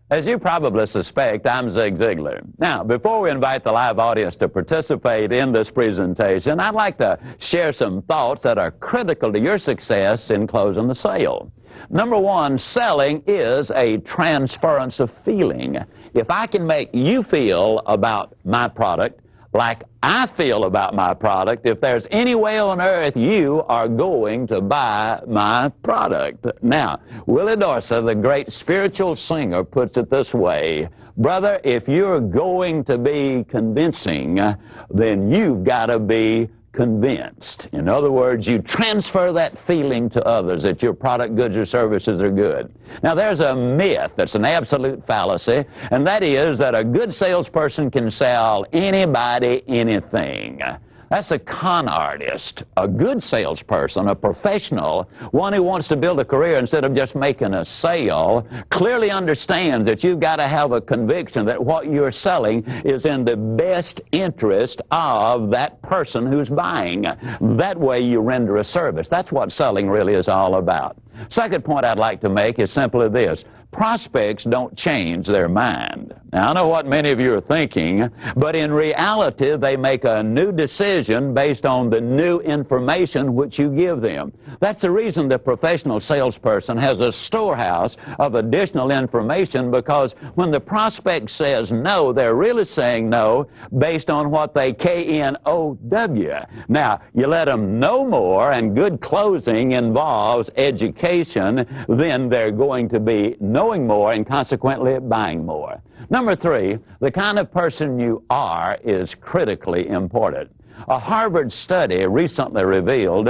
As you probably suspect, I'm Zig Ziglar. Now, before we invite the live audience to participate in this presentation, I'd like to share some thoughts that are critical to your success in closing the sale. Number one, selling is a transference of feeling. If I can make you feel about my product like I feel about my product, if there's any way on earth you are going to buy my product. Now, Willie Dorsey, the great spiritual singer, puts it this way: brother, if you're going to be convincing, then you've got to be convinced. In other words, you transfer that feeling to others that your product, goods, or services are good. Now, there's a myth that's an absolute fallacy, and that is that a good salesperson can sell anybody anything. That's a con artist. A good salesperson, a professional, one who wants to build a career instead of just making a sale, clearly understands that you've got to have a conviction that what you're selling is in the best interest of that person who's buying. That way you render a service. That's what selling really is all about. Second point I'd like to make is simply this: prospects don't change their mind. Now, I know what many of you are thinking, but in reality, they make a new decision based on the new information which you give them. That's the reason the professional salesperson has a storehouse of additional information, because when the prospect says no, they're really saying no based on what they K-N-O-W. Now, you let them know more, and good closing involves education, then they're going to be knowing more and consequently buying more. Number three, the kind of person you are is critically important. A Harvard study recently reveals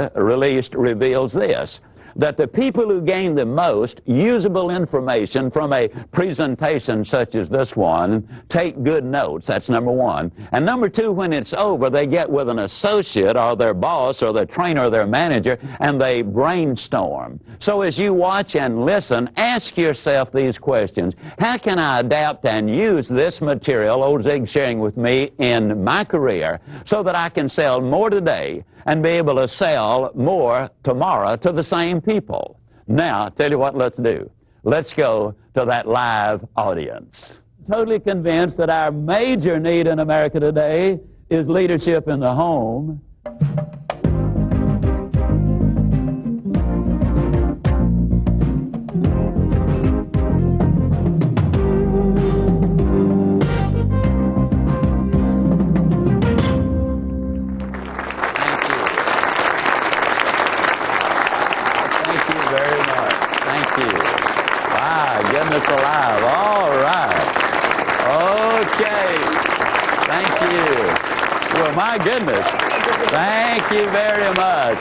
this: that the people who gain the most usable information from a presentation such as this one take good notes. That's number one. And number two, when it's over, they get with an associate or their boss or their trainer or their manager, and they brainstorm. So as you watch and listen, ask yourself these questions: how can I adapt and use this material old Zig's sharing with me in my career so that I can sell more today and be able to sell more tomorrow to the same people? Now, tell you what, let's do. Let's go to that live audience. Totally convinced that our major need in America today is leadership in the home. Goodness alive. All right. Okay. Thank you. Well, my goodness. Thank you very much.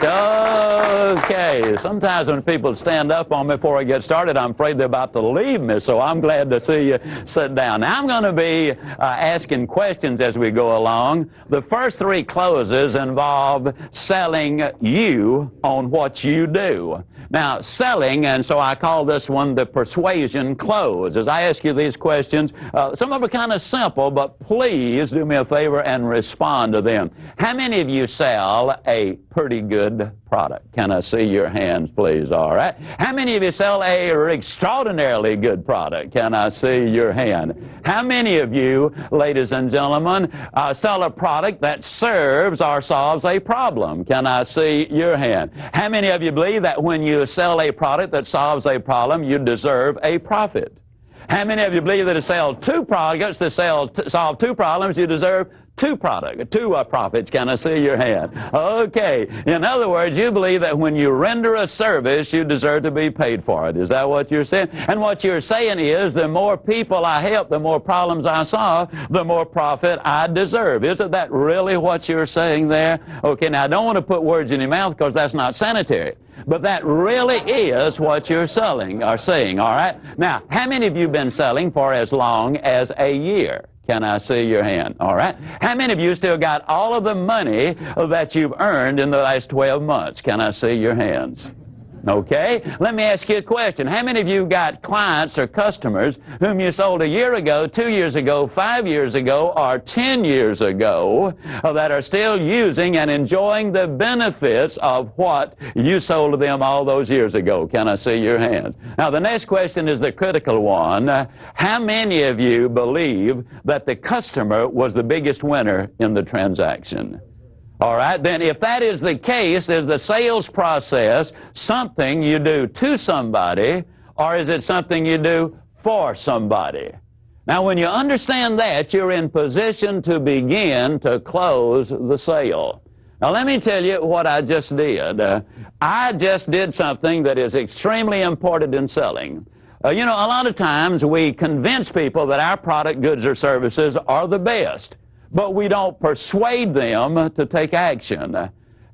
Okay. Sometimes when people stand up on me before I get started, I'm afraid they're about to leave me, so I'm glad to see you sit down. Now, I'm going to be asking questions as we go along. The first three closes involve selling you on what you do. Now, selling, and so I call this one the persuasion close. As I ask you these questions, some of them are kind of simple, but please do me a favor and respond to them. How many of you sell a pretty good product? Can I see your hands, please? All right. How many of you sell a extraordinarily good product? Can I see your hand? How many of you, ladies and gentlemen, sell a product that serves or solves a problem? Can I see your hand? How many of you believe that when you sell a product that solves a problem, you deserve a profit? How many of you believe that to sell two products that solve two problems, you deserve two profits? Can I see your hand? Okay. In other words, you believe that when you render a service, you deserve to be paid for it. Is that what you're saying? And what you're saying is, the more people I help, the more problems I solve, the more profit I deserve. Isn't that really what you're saying there? Okay, now I don't want to put words in your mouth because that's not sanitary. But that really is what you're selling or saying, all right? Now, how many of you have been selling for as long as a year? Can I see your hand? All right. How many of you still got all of the money that you've earned in the last 12 months? Can I see your hands? Okay? Let me ask you a question. How many of you got clients or customers whom you sold a year ago, 2 years ago, 5 years ago, or 10 years ago that are still using and enjoying the benefits of what you sold to them all those years ago? Can I see your hand? Now, the next question is the critical one. How many of you believe that the customer was the biggest winner in the transaction? All right, then if that is the case, is the sales process something you do to somebody, or is it something you do for somebody? Now, when you understand that, you're in position to begin to close the sale. Now, let me tell you what I just did. I just did something that is extremely important in selling. You know, a lot of times we convince people that our product, goods, or services are the best, but we don't persuade them to take action.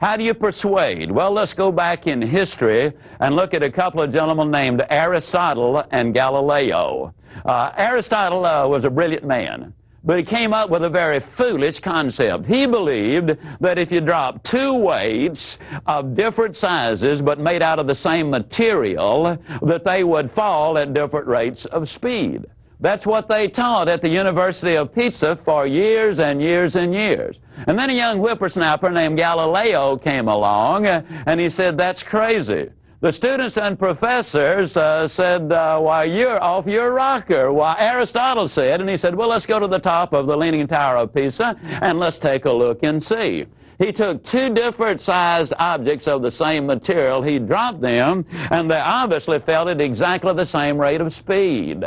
How do you persuade? Well, let's go back in history and look at a couple of gentlemen named Aristotle and Galileo. Aristotle was a brilliant man, but he came up with a very foolish concept. He believed that if you drop two weights of different sizes but made out of the same material, that they would fall at different rates of speed. That's what they taught at the University of Pisa for years and years and years. And then a young whippersnapper named Galileo came along, and he said, that's crazy. The students and professors said, why, you're off your rocker. Why, Aristotle said, and he said, well, let's go to the top of the Leaning Tower of Pisa, and let's take a look and see. He took two different sized objects of the same material, he dropped them, and they obviously fell at exactly the same rate of speed.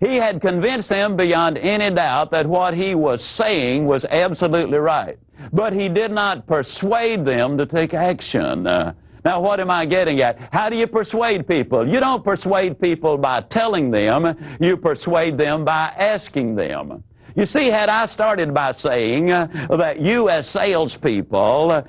He had convinced them beyond any doubt that what he was saying was absolutely right. But he did not persuade them to take action. Now, what am I getting at? How do you persuade people? You don't persuade people by telling them. You persuade them by asking them. You see, had I started by saying that you as salespeople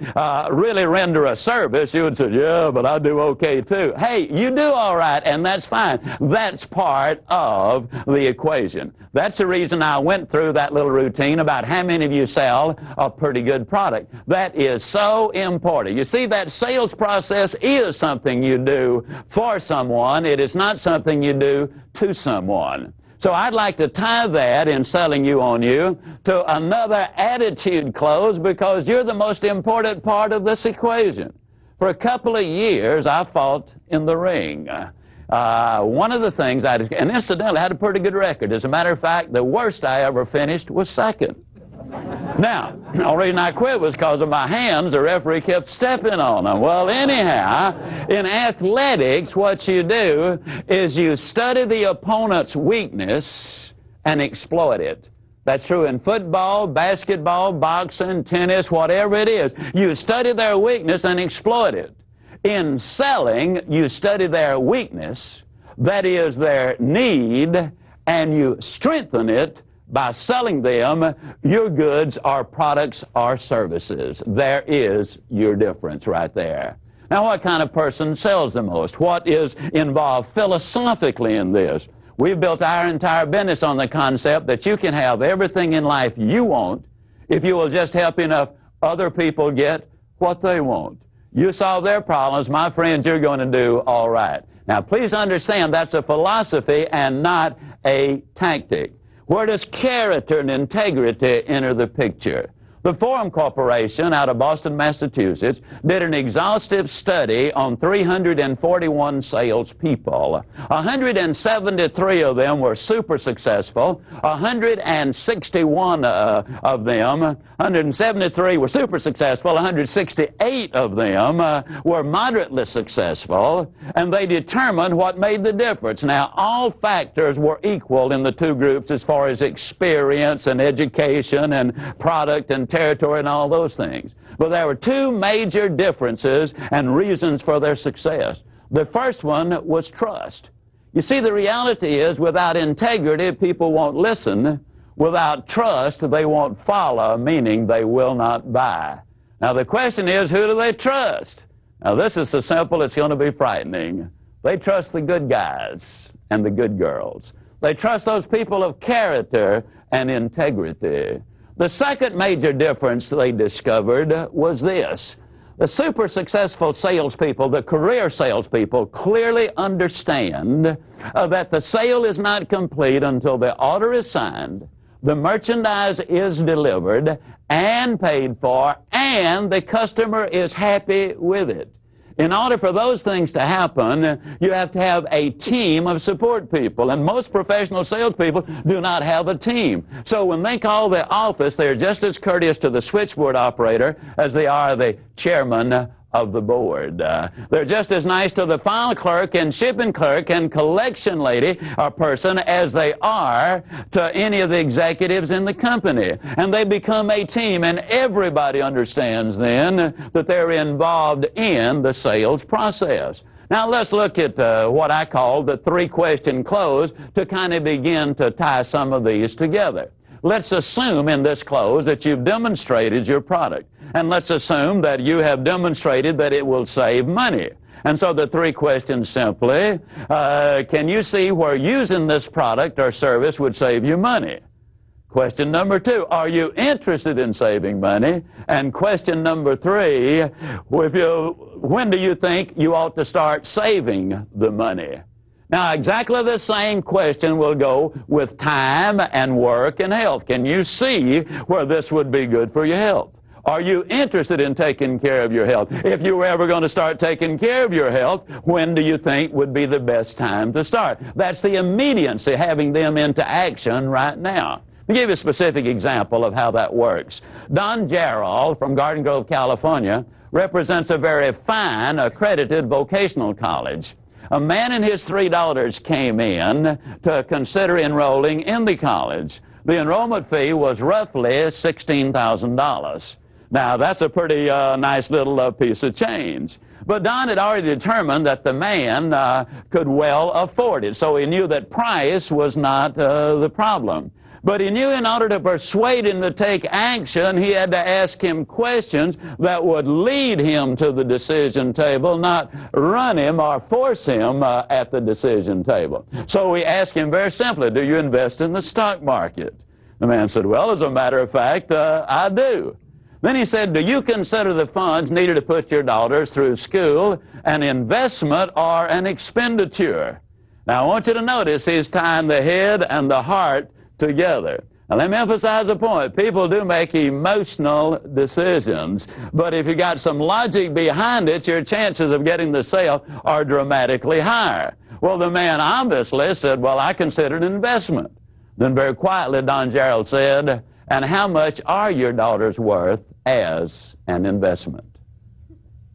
really render a service, you would say, yeah, but I do okay too. Hey, you do all right, and that's fine. That's part of the equation. That's the reason I went through that little routine about how many of you sell a pretty good product. That is so important. You see, that sales process is something you do for someone. It is not something you do to someone. So I'd like to tie that in selling you on you to another attitude close, because you're the most important part of this equation. For a couple of years, I fought in the ring. One of the things and incidentally, I had a pretty good record. As a matter of fact, the worst I ever finished was second. Now, the only reason I quit was because of my hands. The referee kept stepping on them. Well, anyhow, in athletics, what you do is you study the opponent's weakness and exploit it. That's true in football, basketball, boxing, tennis, whatever it is. You study their weakness and exploit it. In selling, you study their weakness, that is their need, and you strengthen it by selling them your goods or products or services. There is your difference right there. Now, what kind of person sells the most? What is involved philosophically in this? We've built our entire business on the concept that you can have everything in life you want if you will just help enough other people get what they want. You solve their problems, my friends, you're going to do all right. Now, please understand that's a philosophy and not a tactic. Where does character and integrity enter the picture? The Forum Corporation out of Boston, Massachusetts, did an exhaustive study on 341 salespeople. 173 of them were super successful. 161 of them, 173 were super successful. 168 of them were moderately successful, and they determined what made the difference. Now, all factors were equal in the two groups as far as experience and education and product and territory and all those things. But there were two major differences and reasons for their success. The first one was trust. You see, the reality is without integrity, people won't listen. Without trust, they won't follow, meaning they will not buy. Now, the question is, who do they trust? Now, this is so simple, it's going to be frightening. They trust the good guys and the good girls. They trust those people of character and integrity. The second major difference they discovered was this. The super successful salespeople, the career salespeople, clearly understand that the sale is not complete until the order is signed, the merchandise is delivered and paid for, and the customer is happy with it. In order for those things to happen, you have to have a team of support people, and most professional salespeople do not have a team. So when they call the office, they're just as courteous to the switchboard operator as they are the chairman of the board. They're just as nice to the file clerk and shipping clerk and collection lady or person as they are to any of the executives in the company. And they become a team, and everybody understands then that they're involved in the sales process. Now let's look at what I call the three-question close to kind of begin to tie some of these together. Let's assume in this close that you've demonstrated your product. And let's assume that you have demonstrated that it will save money. And so the three questions simply, can you see where using this product or service would save you money? Question number two, are you interested in saving money? And question number three, when do you think you ought to start saving the money? Now, exactly the same question will go with time and work and health. Can you see where this would be good for your health? Are you interested in taking care of your health? If you were ever going to start taking care of your health, when do you think would be the best time to start? That's the immediacy, having them into action right now. Let me give you a specific example of how that works. Don Gerald from Garden Grove, California, represents a very fine, accredited vocational college. A man and his three daughters came in to consider enrolling in the college. The enrollment fee was roughly $16,000. Now, that's a pretty nice little piece of change. But Don had already determined that the man could well afford it, so he knew that price was not the problem. But he knew in order to persuade him to take action, he had to ask him questions that would lead him to the decision table, not run him or force him at the decision table. So we asked him very simply, do you invest in the stock market? The man said, well, as a matter of fact, I do. Then he said, do you consider the funds needed to put your daughters through school an investment or an expenditure? Now, I want you to notice he's tying the head and the heart together. Now, let me emphasize a point. People do make emotional decisions, but if you got some logic behind it, your chances of getting the sale are dramatically higher. Well, the man obviously said, well, I consider it an investment. Then very quietly, Don Gerald said, and how much are your daughters worth as an investment?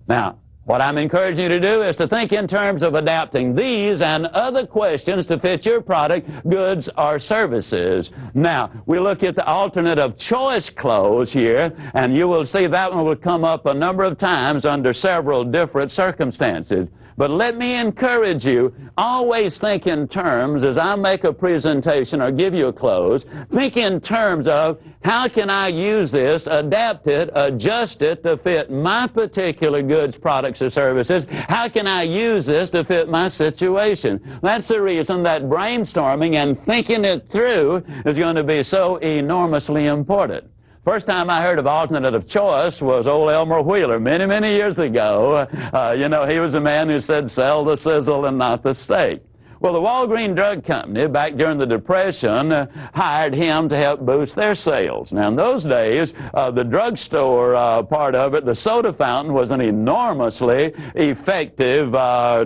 Now, what I'm encouraging you to do is to think in terms of adapting these and other questions to fit your product, goods, or services. Now, we look at the alternative choice close here, and you will see that one will come up a number of times under several different circumstances. But let me encourage you, always think in terms, as I make a presentation or give you a close, think in terms of how can I use this, adapt it, adjust it to fit my particular goods, products, or services. How can I use this to fit my situation? That's the reason that brainstorming and thinking it through is going to be so enormously important. First time I heard of alternative choice was old Elmer Wheeler many, many years ago. You know, he was a man who said, sell the sizzle and not the steak. Well, the Walgreens Drug Company, back during the Depression, hired him to help boost their sales. Now, in those days, the drugstore part of it, the soda fountain, was an enormously effective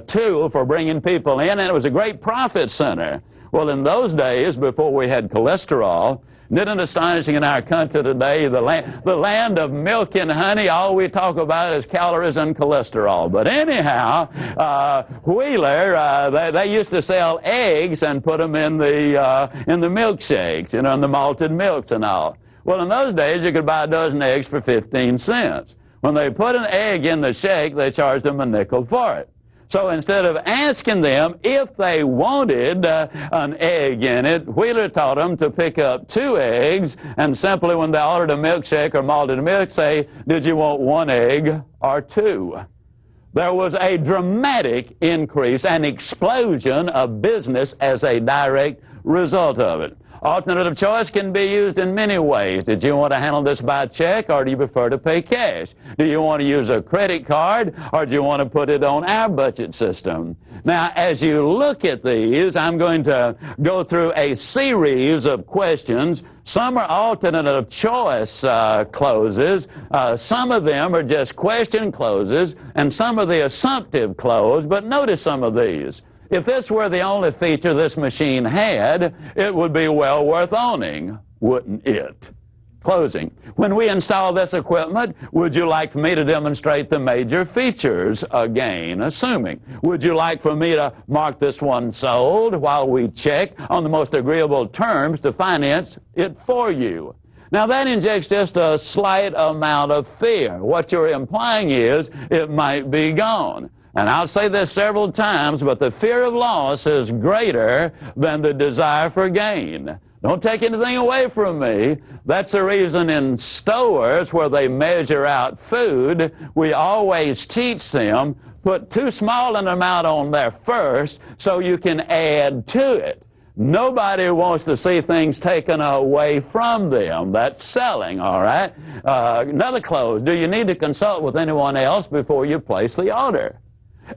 tool for bringing people in, and it was a great profit center. Well, in those days, before we had cholesterol, isn't it astonishing in our country today, the land of milk and honey, all we talk about is calories and cholesterol. But anyhow, Wheeler, they used to sell eggs and put them in the milkshakes, you know, in the malted milks and all. Well, in those days, you could buy a dozen eggs for 15 cents. When they put an egg in the shake, they charged them a nickel for it. So instead of asking them if they wanted an egg in it, Wheeler taught them to pick up 2 eggs and simply when they ordered a milkshake or malted milk, say, did you want 1 egg or 2? There was a dramatic increase, an explosion of business as a direct result of it. Alternative choice can be used in many ways. Did you want to handle this by check, or do you prefer to pay cash? Do you want to use a credit card, or do you want to put it on our budget system? Now, as you look at these, I'm going to go through a series of questions. Some are alternative choice closes. Some of them are just question closes, and some are the assumptive close. But notice some of these. If this were the only feature this machine had, it would be well worth owning, wouldn't it? Closing. When we install this equipment, would you like for me to demonstrate the major features again? Assuming. Would you like for me to mark this one sold while we check on the most agreeable terms to finance it for you? Now that injects just a slight amount of fear. What you're implying is it might be gone. And I'll say this several times, but the fear of loss is greater than the desire for gain. Don't take anything away from me. That's the reason in stores where they measure out food, we always teach them, put too small an amount on there first so you can add to it. Nobody wants to see things taken away from them. That's selling, all right? Another close. Do you need to consult with anyone else before you place the order?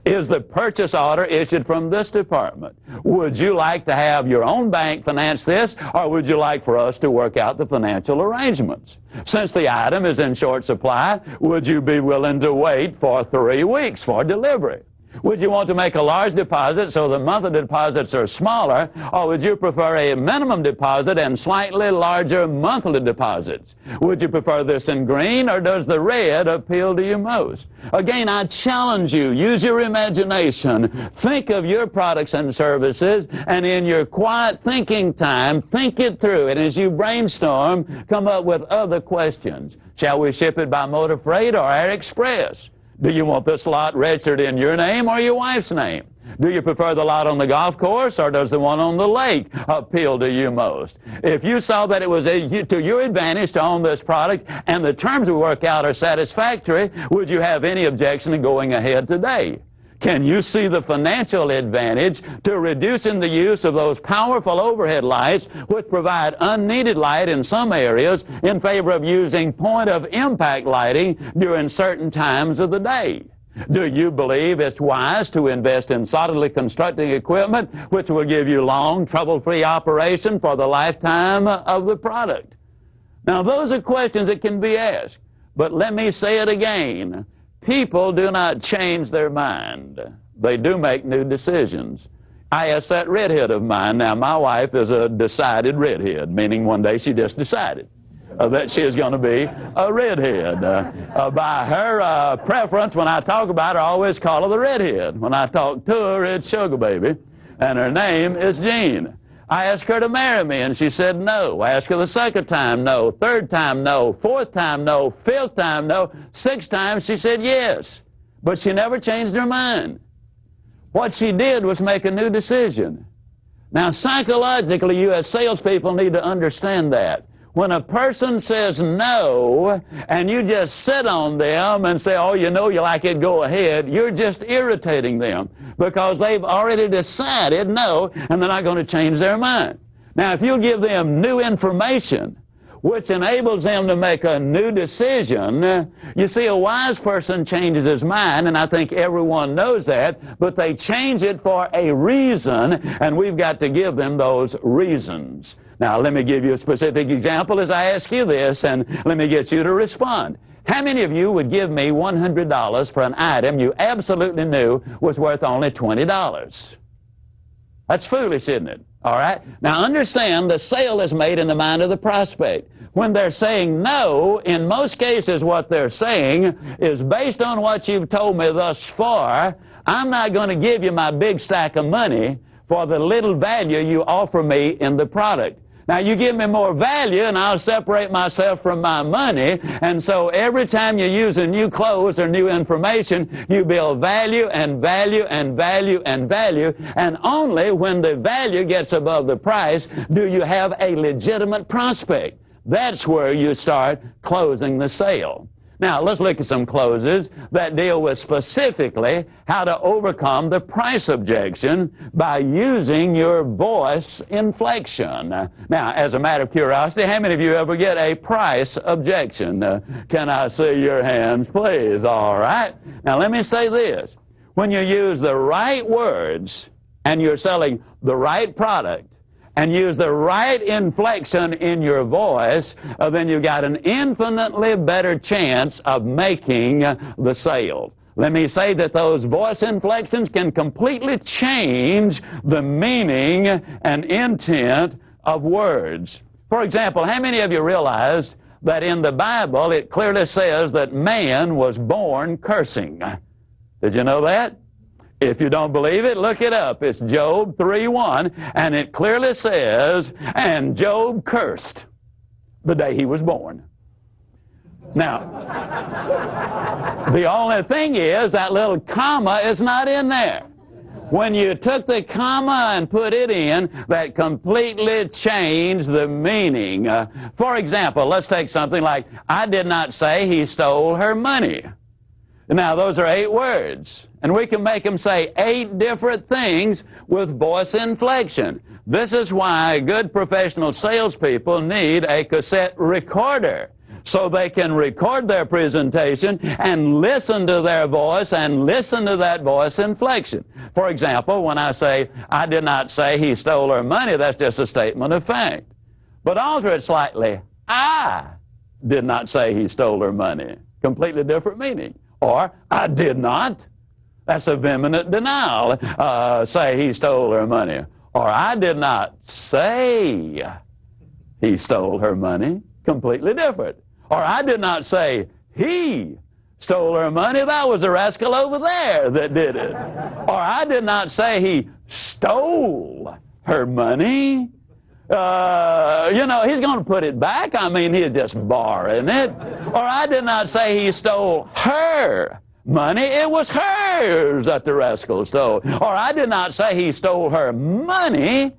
Is the purchase order issued from this department? Would you like to have your own bank finance this, or would you like for us to work out the financial arrangements? Since the item is in short supply, would you be willing to wait for 3 weeks for delivery? Would you want to make a large deposit so the monthly deposits are smaller, or would you prefer a minimum deposit and slightly larger monthly deposits? Would you prefer this in green, or does the red appeal to you most? Again, I challenge you, use your imagination. Think of your products and services, and in your quiet thinking time, think it through. And as you brainstorm, come up with other questions. Shall we ship it by motor freight or air express? Do you want this lot registered in your name or your wife's name? Do you prefer the lot on the golf course, or does the one on the lake appeal to you most? If you saw that it was to your advantage to own this product and the terms we work out are satisfactory, would you have any objection to going ahead today? Can you see the financial advantage to reducing the use of those powerful overhead lights which provide unneeded light in some areas in favor of using point-of-impact lighting during certain times of the day? Do you believe it's wise to invest in solidly constructing equipment which will give you long, trouble-free operation for the lifetime of the product? Now, those are questions that can be asked, but let me say it again. People do not change their mind. They do make new decisions. I asked that redhead of mine. Now, my wife is a decided redhead, meaning one day she just decided that she is going to be a redhead. By her preference, when I talk about her, I always call her the redhead. When I talk to her, it's Sugar Baby, and her name is Jean. I asked her to marry me, and she said no. I asked her the second time, no. Third time, no. Fourth time, no. Fifth time, no. Sixth time, she said yes. But she never changed her mind. What she did was make a new decision. Now, psychologically, you as salespeople need to understand that. When a person says no, and you just sit on them and say, oh, you know you like it, go ahead, you're just irritating them because they've already decided no, and they're not going to change their mind. Now, if you give them new information, which enables them to make a new decision, you see, a wise person changes his mind, and I think everyone knows that, but they change it for a reason, and we've got to give them those reasons. Now, let me give you a specific example as I ask you this, and let me get you to respond. How many of you would give me $100 for an item you absolutely knew was worth only $20? That's foolish, isn't it? All right? Now, understand the sale is made in the mind of the prospect. When they're saying no, in most cases what they're saying is based on what you've told me thus far, I'm not going to give you my big stack of money for the little value you offer me in the product. Now, you give me more value, and I'll separate myself from my money. And so every time you use a new clothes or new information, you build value and value and value and value. And only when the value gets above the price do you have a legitimate prospect. That's where you start closing the sale. Now, let's look at some closes that deal with specifically how to overcome the price objection by using your voice inflection. Now, as a matter of curiosity, how many of you ever get a price objection? Can I see your hands, please? All right. Now, let me say this. When you use the right words and you're selling the right product, and use the right inflection in your voice, then you've got an infinitely better chance of making the sale. Let me say that those voice inflections can completely change the meaning and intent of words. For example, how many of you realize that in the Bible it clearly says that man was born cursing? Did you know that? If you don't believe it, look it up. It's Job 3:1, and it clearly says, and Job cursed the day he was born. Now, the only thing is that little comma is not in there. When you took the comma and put it in, that completely changed the meaning. For example, let's take something like, I did not say he stole her money. Now, those are 8 words, and we can make them say 8 different things with voice inflection. This is why good professional salespeople need a cassette recorder, so they can record their presentation and listen to their voice and listen to that voice inflection. For example, when I say, I did not say he stole her money, that's just a statement of fact. But alter it slightly, I did not say he stole her money. Completely different meaning. Or, I did not. That's a vehement denial. Say he stole her money. Or, I did not say he stole her money. Completely different. Or, I did not say he stole her money. That was a rascal over there that did it. Or, I did not say he stole her money. You know, he's going to put it back. I mean, he's just borrowing it. Or I did not say he stole her money. It was hers that the rascal stole. Or I did not say he stole her money.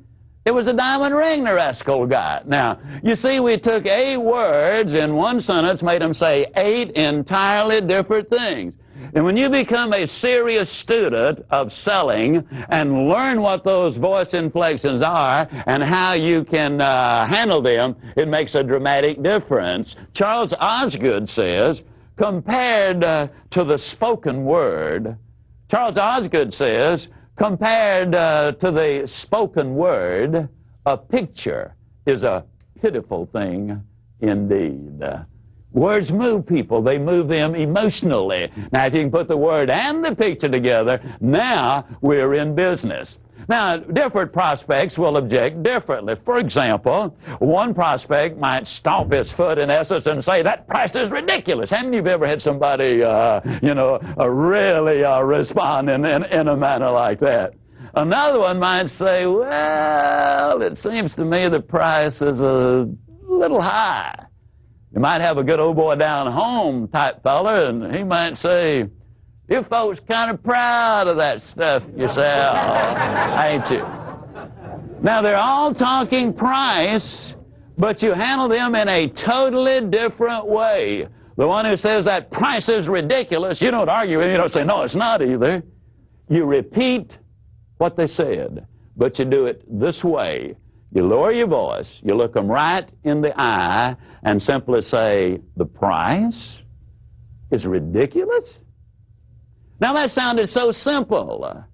It was a diamond ring the rascal got. Now, you see, we took 8 words in one sentence, made them say 8 entirely different things. And when you become a serious student of selling and learn what those voice inflections are and how you can handle them, it makes a dramatic difference. Charles Osgood says, compared to the spoken word, Charles Osgood says, compared to the spoken word, a picture is a pitiful thing indeed. Words move people. They move them emotionally. Now, if you can put the word and the picture together, now we're in business. Now, different prospects will object differently. For example, one prospect might stomp his foot in essence and say, that price is ridiculous. How many of you have ever had somebody, really respond in a manner like that? Another one might say, well, it seems to me the price is a little high. You might have a good old boy down home type fella, and he might say, you folks kind of proud of that stuff you sell, ain't you? Now, they're all talking price, but you handle them in a totally different way. The one who says that price is ridiculous, you don't argue with him. You don't say, no, it's not either. You repeat what they said, but you do it this way. You lower your voice, you look them right in the eye, and simply say, the price is ridiculous? Now, that sounded so simple,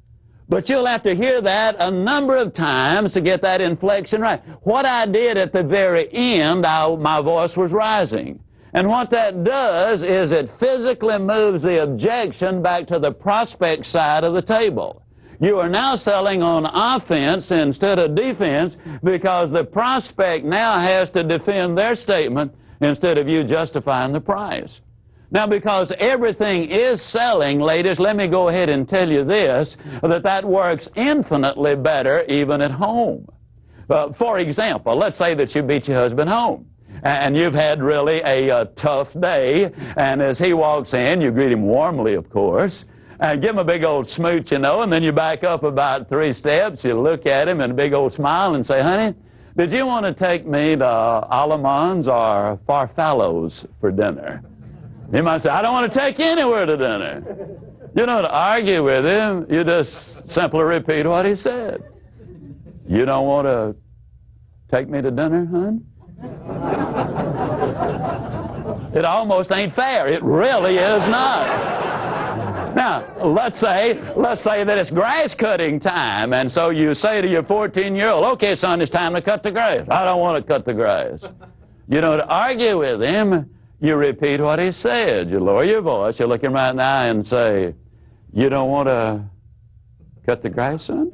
but you'll have to hear that a number of times to get that inflection right. What I did at the very end, my voice was rising. And what that does is it physically moves the objection back to the prospect side of the table. You are now selling on offense instead of defense because the prospect now has to defend their statement instead of you justifying the price. Now, because everything is selling, ladies, let me go ahead and tell you this, that works infinitely better even at home. For example, let's say that you beat your husband home. And you've had really a tough day, and as he walks in, you greet him warmly, of course, and give him a big old smooch, and then you back up about 3 steps, you look at him and a big old smile and say, honey, did you want to take me to Alamans or Farfallo's for dinner? He might say, I don't want to take you anywhere to dinner. You don't argue with him. You just simply repeat what he said. You don't want to take me to dinner, hon? It almost ain't fair. It really is not. Now, let's say that it's grass cutting time, and so you say to your 14-year-old, okay, son, it's time to cut the grass. I don't want to cut the grass. You don't argue with him. You repeat what he said. You lower your voice. You look him right in the eye and say, you don't want to cut the grass, son?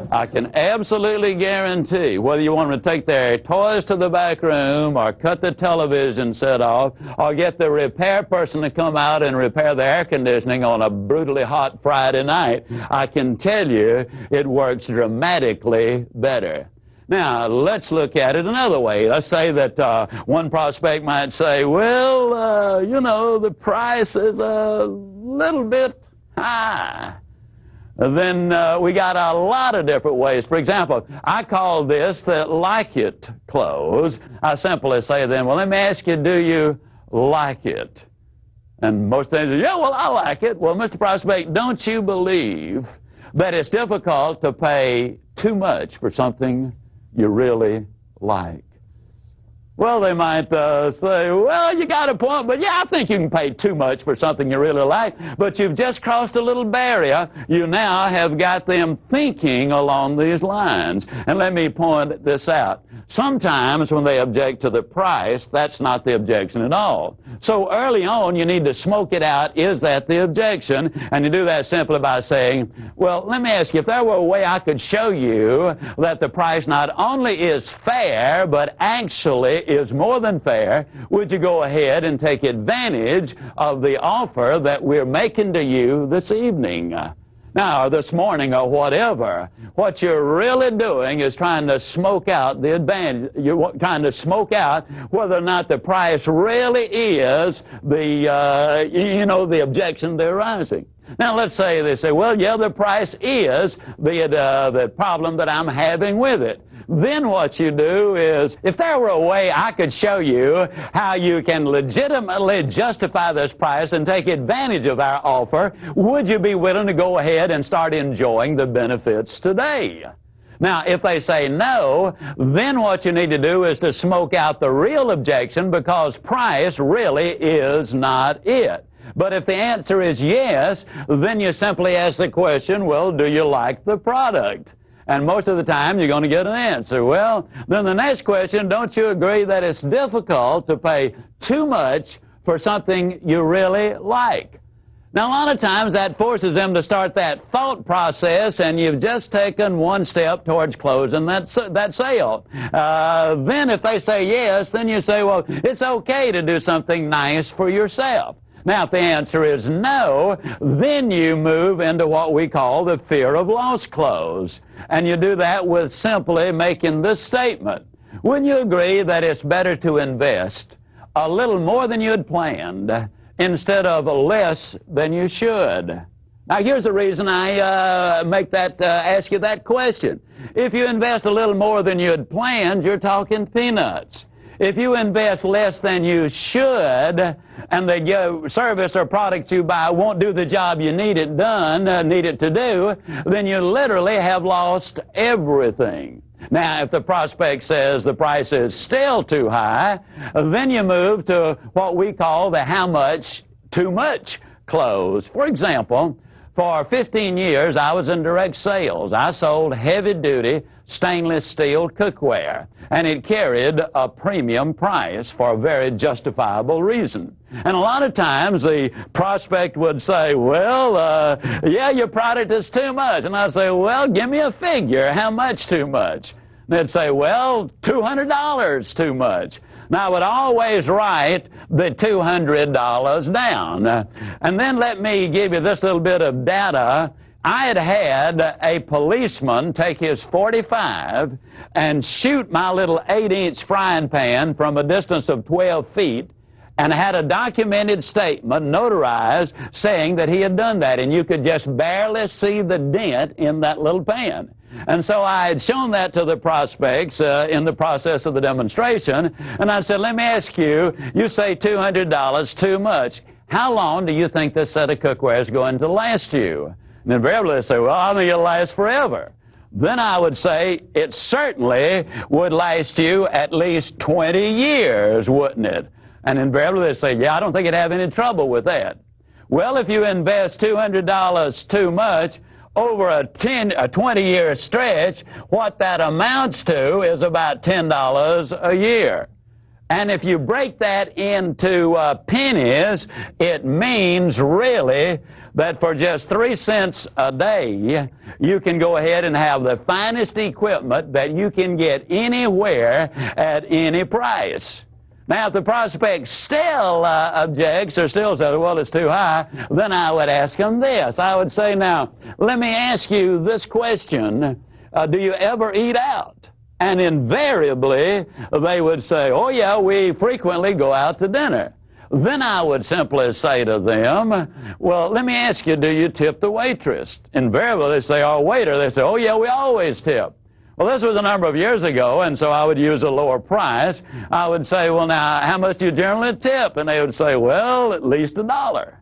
I can absolutely guarantee, whether you want them to take their toys to the back room or cut the television set off or get the repair person to come out and repair the air conditioning on a brutally hot Friday night, I can tell you it works dramatically better. Now, let's look at it another way. Let's say that one prospect might say, well, you know, the price is a little bit high. Then we got a lot of different ways. For example, I call this the like it clause. I simply say then, well, let me ask you, do you like it? And most things are, yeah, well, I like it. Well, Mr. Prospect, don't you believe that it's difficult to pay too much for something you really like? Well, they might say, well, you got a point, but yeah, I think you can pay too much for something you really like. But you've just crossed a little barrier. You now have got them thinking along these lines. And let me point this out. Sometimes when they object to the price, that's not the objection at all. So early on, you need to smoke it out. Is that the objection? And you do that simply by saying, well, let me ask you, if there were a way I could show you that the price not only is fair, but actually is more than fair, would you go ahead and take advantage of the offer that we're making to you this evening? Now, or this morning, or whatever. What you're really doing is trying to smoke out the advantage. You're trying to smoke out whether or not the price really is the, the objection they're raising. Now, let's say they say, well, yeah, the price is the problem that I'm having with it. Then what you do is, if there were a way I could show you how you can legitimately justify this price and take advantage of our offer, would you be willing to go ahead and start enjoying the benefits today? Now, if they say no, then what you need to do is to smoke out the real objection, because price really is not it. But if the answer is yes, then you simply ask the question, well, do you like the product? And most of the time, you're going to get an answer. Well, then the next question, don't you agree that it's difficult to pay too much for something you really like? Now, a lot of times that forces them to start that thought process, and you've just taken one step towards closing that sale. Then if they say yes, then you say, well, it's okay to do something nice for yourself. Now, if the answer is no, then you move into what we call the fear of loss clause. And you do that with simply making this statement. Would you agree that it's better to invest a little more than you had planned instead of less than you should? Now, here's the reason I ask you that question. If you invest a little more than you had planned, you're talking peanuts. If you invest less than you should, and the service or product you buy won't do the job you need it to do, then you literally have lost everything. Now, if the prospect says the price is still too high, then you move to what we call the how much too much clause. For example, for 15 years, I was in direct sales. I sold heavy-duty stainless steel cookware, and it carried a premium price for a very justifiable reason. And a lot of times the prospect would say, well, yeah, your product is too much. And I'd say, well, give me a figure. How much too much? And they'd say, well, $200 too much. Now, I would always write the $200 down. And then let me give you this little bit of data. I had a policeman take his .45 and shoot my little 8-inch frying pan from a distance of 12 feet and had a documented statement notarized saying that he had done that, and you could just barely see the dent in that little pan. And so I had shown that to the prospects in the process of the demonstration, and I said, let me ask you, you say $200 too much. How long do you think this set of cookware is going to last you? And invariably they say, well, I think it'll last forever. Then I would say, it certainly would last you at least 20 years, wouldn't it? And invariably they say, yeah, I don't think you'd have any trouble with that. Well, if you invest $200 too much over a 20-year stretch, what that amounts to is about $10 a year. And if you break that into pennies, it means really that for just 3 cents a day, you can go ahead and have the finest equipment that you can get anywhere at any price. Now, if the prospect still objects or still says, well, it's too high, then I would ask him this. I would say, now, let me ask you this question. Do you ever eat out? And invariably, they would say, oh, yeah, we frequently go out to dinner. Then I would simply say to them, well, let me ask you, do you tip the waitress? Invariably, they say, or waiter. They say, oh, yeah, we always tip. Well, this was a number of years ago, and so I would use a lower price. I would say, well, now, how much do you generally tip? And they would say, well, at least $1.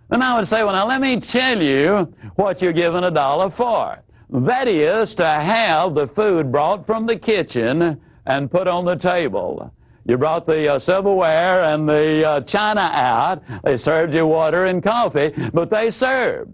Then I would say, well, now, let me tell you what you're giving $1 for. That is to have the food brought from the kitchen and put on the table. You brought the silverware and the china out. They served you water and coffee, but they served.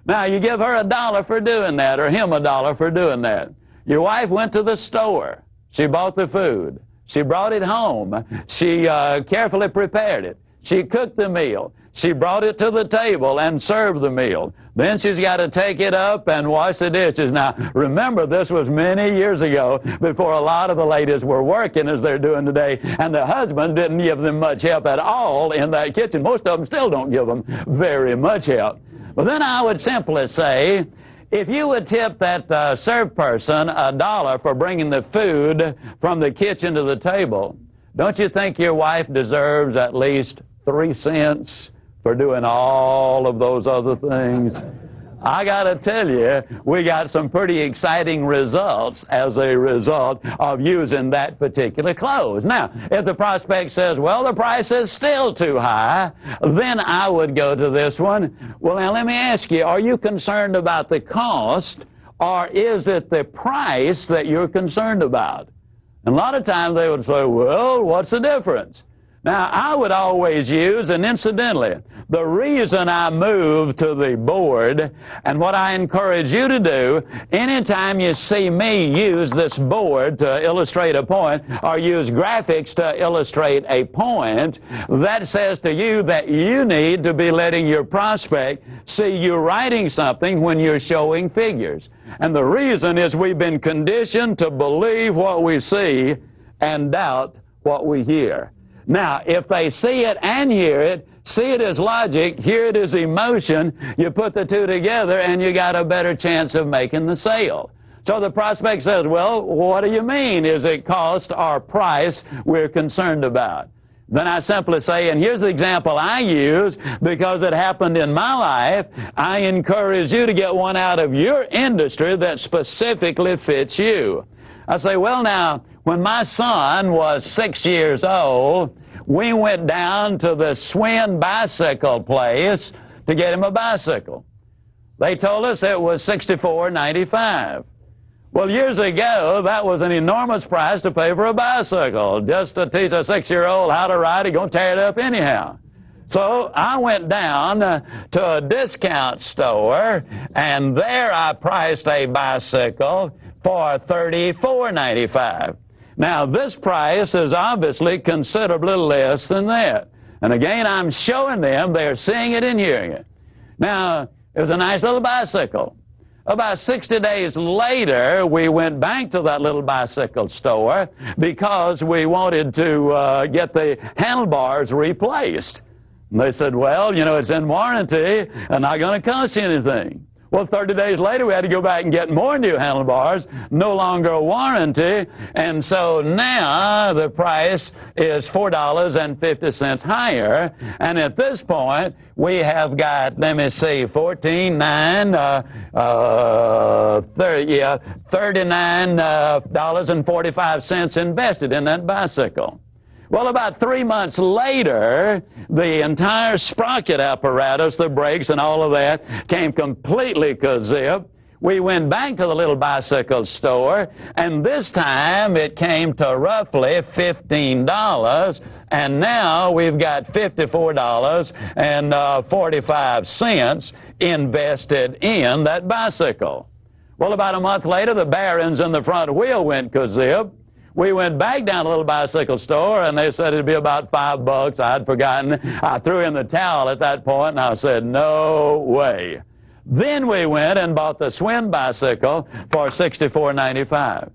Now, you give her $1 for doing that, or him $1 for doing that. Your wife went to the store. She bought the food. She brought it home. She carefully prepared it. She cooked the meal. She brought it to the table and served the meal. Then she's got to take it up and wash the dishes. Now, remember, this was many years ago before a lot of the ladies were working as they're doing today, and the husband didn't give them much help at all in that kitchen. Most of them still don't give them very much help. But then I would simply say, if you would tip that serve person $1 for bringing the food from the kitchen to the table, don't you think your wife deserves at least 3 cents for doing all of those other things? I got to tell you, we got some pretty exciting results as a result of using that particular clothes. Now, if the prospect says, well, the price is still too high, then I would go to this one. Well, now, let me ask you, are you concerned about the cost, or is it the price that you're concerned about? And a lot of times they would say, well, what's the difference? Now, I would always use, and incidentally, the reason I moved to the board, and what I encourage you to do, anytime you see me use this board to illustrate a point, or use graphics to illustrate a point, that says to you that you need to be letting your prospect see you writing something when you're showing figures. And the reason is we've been conditioned to believe what we see and doubt what we hear. Now, if they see it and hear it, see it as logic, hear it as emotion, you put the two together and you got a better chance of making the sale. So the prospect says, well, what do you mean? Is it cost or price we're concerned about? Then I simply say, and here's the example I use because it happened in my life, I encourage you to get one out of your industry that specifically fits you. I say, well, now, when my son was 6 years old, we went down to the Swin bicycle place to get him a bicycle. They told us it was $64.95. Well, years ago, that was an enormous price to pay for a bicycle. Just to teach a 6-year-old how to ride, he's going to tear it up anyhow. So I went down to a discount store, and there I priced a bicycle for $34.95. Now, this price is obviously considerably less than that. And again, I'm showing them they're seeing it and hearing it. Now, it was a nice little bicycle. About 60 days later, we went back to that little bicycle store because we wanted to get the handlebars replaced. And they said, well, you know, it's in warranty and not going to cost you anything. Well, 30 days later, we had to go back and get more new handlebars, no longer a warranty, and so now the price is $4.50 higher, and at this point, we have got, let me see, $39.45 invested in that bicycle. Well, about 3 months later, the entire sprocket apparatus, the brakes and all of that, came completely kazip. We went back to the little bicycle store, and this time it came to roughly $15, and now we've got $54.45 invested in that bicycle. Well, about a month later, the bearings in the front wheel went kazip. We went back down to the little bicycle store, and they said it'd be about $5. I'd forgotten. I threw in the towel at that point, and I said, no way. Then we went and bought the Swin bicycle for $64.95.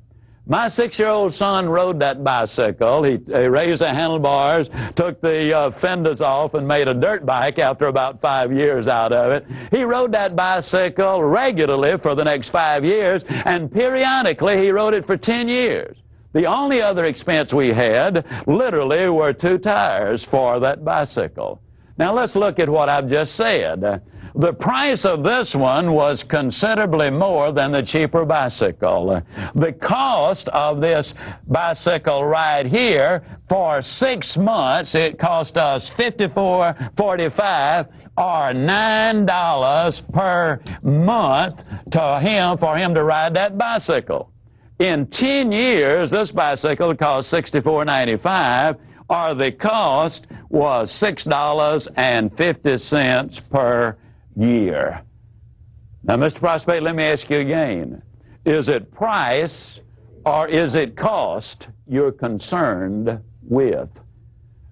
My 6-year-old son rode that bicycle. He raised the handlebars, took the fenders off, and made a dirt bike after about 5 years out of it. He rode that bicycle regularly for the next 5 years, and periodically he rode it for 10 years. The only other expense we had, literally, were 2 tires for that bicycle. Now, let's look at what I've just said. The price of this one was considerably more than the cheaper bicycle. The cost of this bicycle right here, for 6 months, it cost us $54.45, or $9 per month for him to ride that bicycle. In 10 years, this bicycle cost $64.95, or the cost was $6.50 per year. Now, Mr. Prospect, let me ask you again. Is it price or is it cost you're concerned with?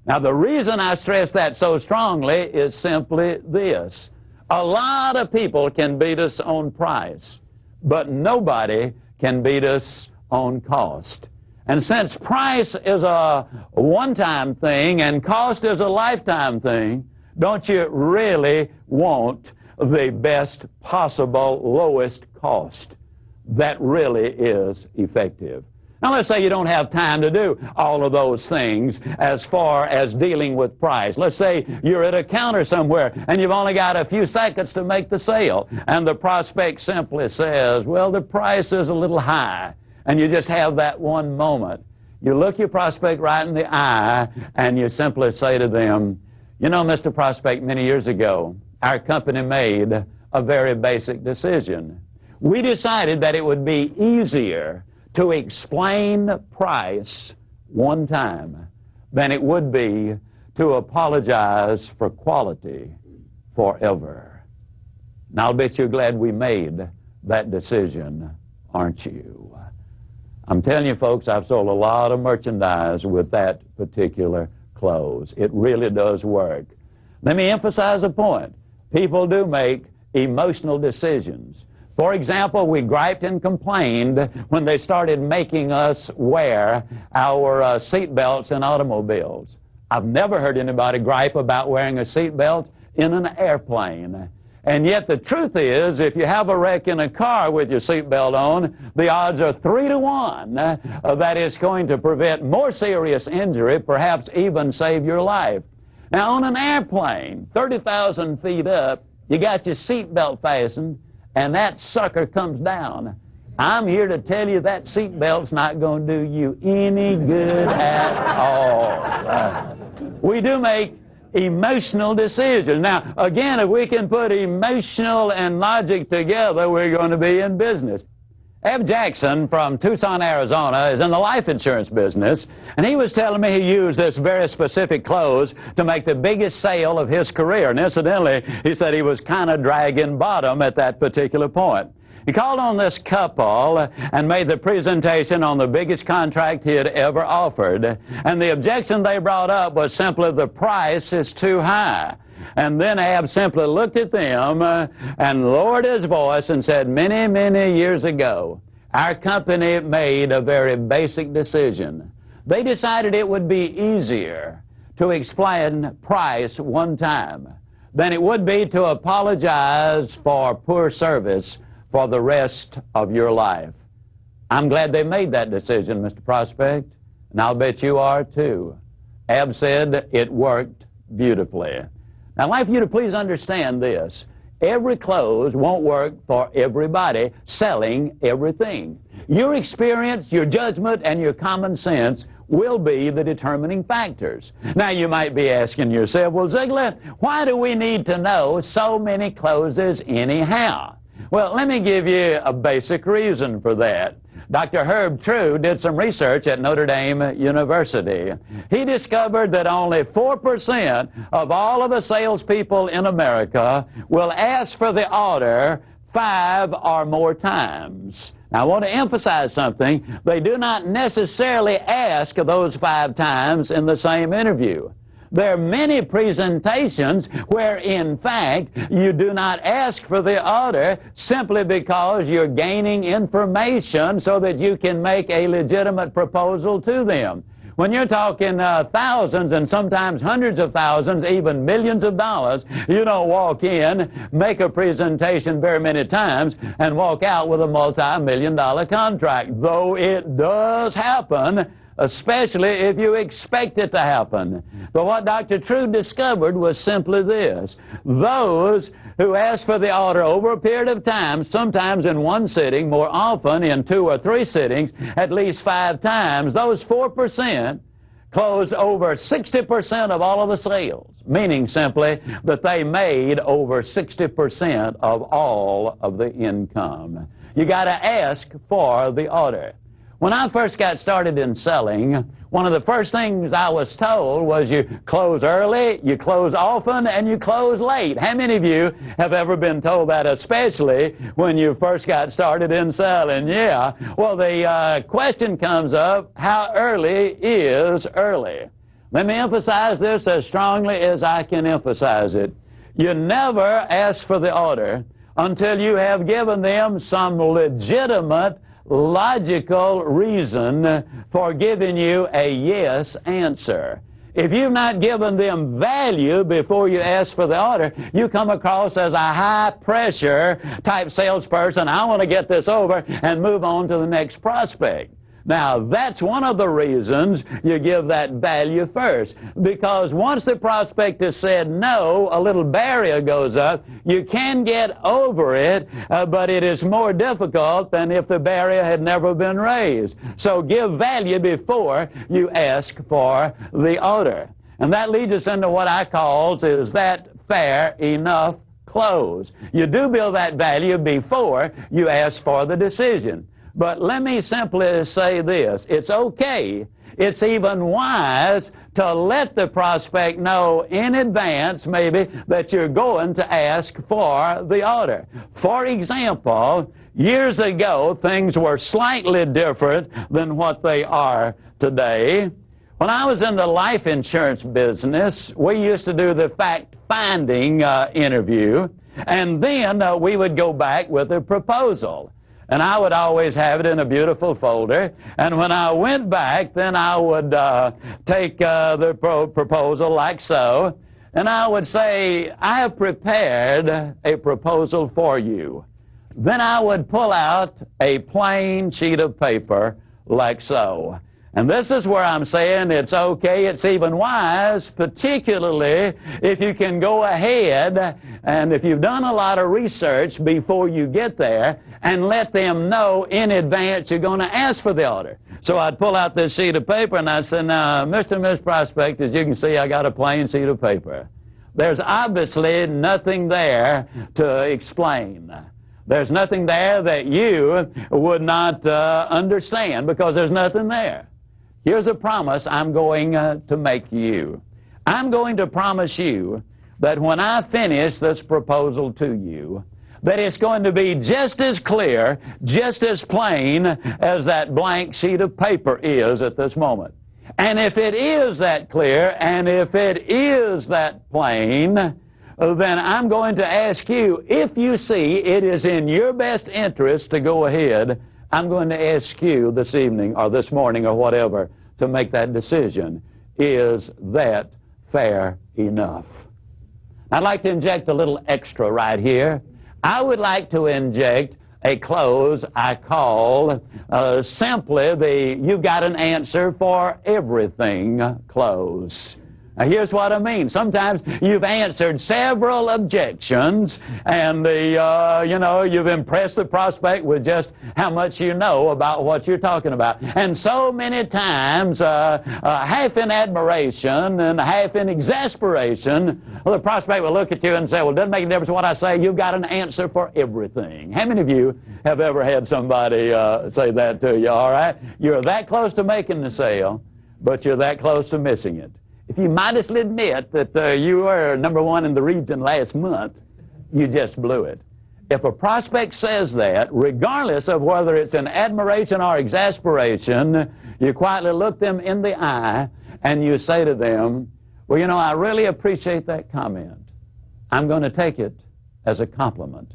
Now, the reason I stress that so strongly is simply this. A lot of people can beat us on price, but nobody can beat us on cost. And since price is a one-time thing and cost is a lifetime thing, don't you really want the best possible lowest cost that really is effective? Now, let's say you don't have time to do all of those things as far as dealing with price. Let's say you're at a counter somewhere and you've only got a few seconds to make the sale, and the prospect simply says, well, the price is a little high, and you just have that one moment. You look your prospect right in the eye and you simply say to them, you know, Mr. Prospect, many years ago, our company made a very basic decision. We decided that it would be easier to explain price one time than it would be to apologize for quality forever. Now, I'll bet you're glad we made that decision, aren't you? I'm telling you, folks, I've sold a lot of merchandise with that particular close. It really does work. Let me emphasize a point. People do make emotional decisions. For example, we griped and complained when they started making us wear our seat belts in automobiles. I've never heard anybody gripe about wearing a seat belt in an airplane. And yet the truth is, if you have a wreck in a car with your seat belt on, the odds are 3 to 1 that it's going to prevent more serious injury, perhaps even save your life. Now, on an airplane, 30,000 feet up, you got your seat belt fastened, and that sucker comes down. I'm here to tell you that seat belt's not going to do you any good at all. We do make emotional decisions. Now, again, if we can put emotional and logic together, we're going to be in business. Eb Jackson from Tucson, Arizona, is in the life insurance business, and he was telling me he used this very specific close to make the biggest sale of his career. And incidentally, he said he was kind of dragging bottom at that particular point. He called on this couple and made the presentation on the biggest contract he had ever offered. And the objection they brought up was simply the price is too high. And then Ab simply looked at them and lowered his voice and said, many, many years ago, our company made a very basic decision. They decided it would be easier to explain price one time than it would be to apologize for poor service for the rest of your life. I'm glad they made that decision, Mr. Prospect, and I'll bet you are too. Ab said it worked beautifully. Now, I'd like for you to please understand this. Every close won't work for everybody selling everything. Your experience, your judgment, and your common sense will be the determining factors. Now, you might be asking yourself, well, Ziegler, why do we need to know so many closes anyhow? Well, let me give you a basic reason for that. Dr. Herb True did some research at Notre Dame University. He discovered that only 4% of all of the salespeople in America will ask for the order 5 or more times. Now, I want to emphasize something. They do not necessarily ask those 5 times in the same interview. There are many presentations where, in fact, you do not ask for the order simply because you're gaining information so that you can make a legitimate proposal to them. When you're talking thousands and sometimes hundreds of thousands, even millions of dollars, you don't walk in, make a presentation very many times, and walk out with a multi-million-dollar contract, though it does happen, especially if you expect it to happen. But what Dr. True discovered was simply this. Those who ask for the order over a period of time, sometimes in one sitting, more often in 2 or 3 sittings, at least 5 times, those 4% closed over 60% of all of the sales, meaning simply that they made over 60% of all of the income. You got to ask for the order. When I first got started in selling, one of the first things I was told was you close early, you close often, and you close late. How many of you have ever been told that, especially when you first got started in selling? Yeah. Well, the question comes up, how early is early? Let me emphasize this as strongly as I can emphasize it. You never ask for the order until you have given them some legitimate logical reason for giving you a yes answer. If you've not given them value before you ask for the order, you come across as a high-pressure type salesperson. I want to get this over and move on to the next prospect. Now, that's one of the reasons you give that value first, because once the prospect has said no, a little barrier goes up. You can get over it, but it is more difficult than if the barrier had never been raised. So give value before you ask for the order. And that leads us into what I call, is that fair enough close? You do build that value before you ask for the decision. But let me simply say this. It's okay, it's even wise to let the prospect know in advance, maybe, that you're going to ask for the order. For example, years ago, things were slightly different than what they are today. When I was in the life insurance business, we used to do the fact-finding interview, and then we would go back with a proposal. And I would always have it in a beautiful folder. And when I went back, then I would take the proposal like so, and I would say, I have prepared a proposal for you. Then I would pull out a plain sheet of paper like so. And this is where I'm saying it's okay, it's even wise, particularly if you can go ahead and if you've done a lot of research before you get there and let them know in advance you're going to ask for the order. So I'd pull out this sheet of paper and I'd say, now, Mr. and Miss Prospect, as you can see, I got a plain sheet of paper. There's obviously nothing there to explain. There's nothing there that you would not understand because there's nothing there. Here's a promise I'm going to make you. I'm going to promise you that when I finish this proposal to you, that it's going to be just as clear, just as plain as that blank sheet of paper is at this moment. And if it is that clear, and if it is that plain, then I'm going to ask you, if you see it is in your best interest to go ahead, I'm going to ask you this evening or this morning or whatever to make that decision. Is that fair enough? I'd like to inject a little extra right here. I would like to inject a close I call simply the "you've got an answer for everything" close. Now, here's what I mean. Sometimes you've answered several objections, and you've impressed the prospect with just how much you know about what you're talking about. And so many times, half in admiration and half in exasperation, the prospect will look at you and say, well, it doesn't make a difference what I say. You've got an answer for everything. How many of you have ever had somebody say that to you, all right? You're that close to making the sale, but you're that close to missing it. If you modestly admit that you were number one in the region last month, you just blew it. If a prospect says that, regardless of whether it's in admiration or exasperation, you quietly look them in the eye and you say to them, well, you know, I really appreciate that comment. I'm going to take it as a compliment.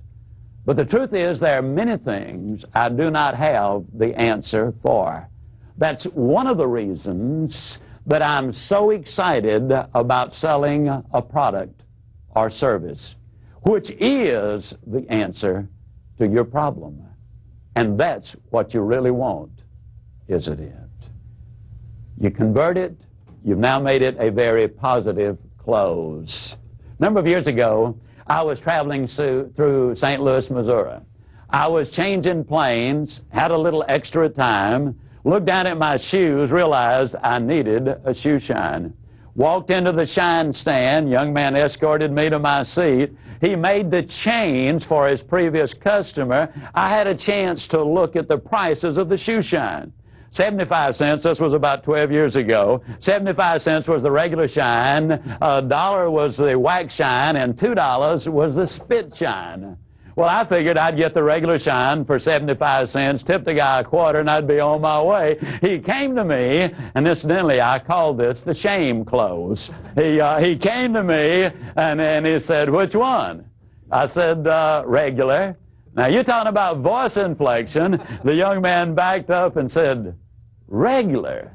But the truth is, there are many things I do not have the answer for. That's one of the reasons that I'm so excited about selling a product or service, which is the answer to your problem. And that's what you really want, isn't it? You convert it, you've now made it a very positive close. A number of years ago, I was traveling through St. Louis, Missouri. I was changing planes, had a little extra time, looked down at my shoes, realized I needed a shoe shine. Walked into the shine stand. Young man escorted me to my seat. He made the change for his previous customer. I had a chance to look at the prices of the shoe shine. 75 cents, this was about 12 years ago. 75 cents was the regular shine, $1 was the wax shine, and $2 was the spit shine. Well, I figured I'd get the regular shine for 75 cents, tip the guy a quarter, and I'd be on my way. He came to me, and incidentally, I called this the shame close. He came to me, and he said, which one? I said, regular. Now, you're talking about voice inflection. The young man backed up and said, regular.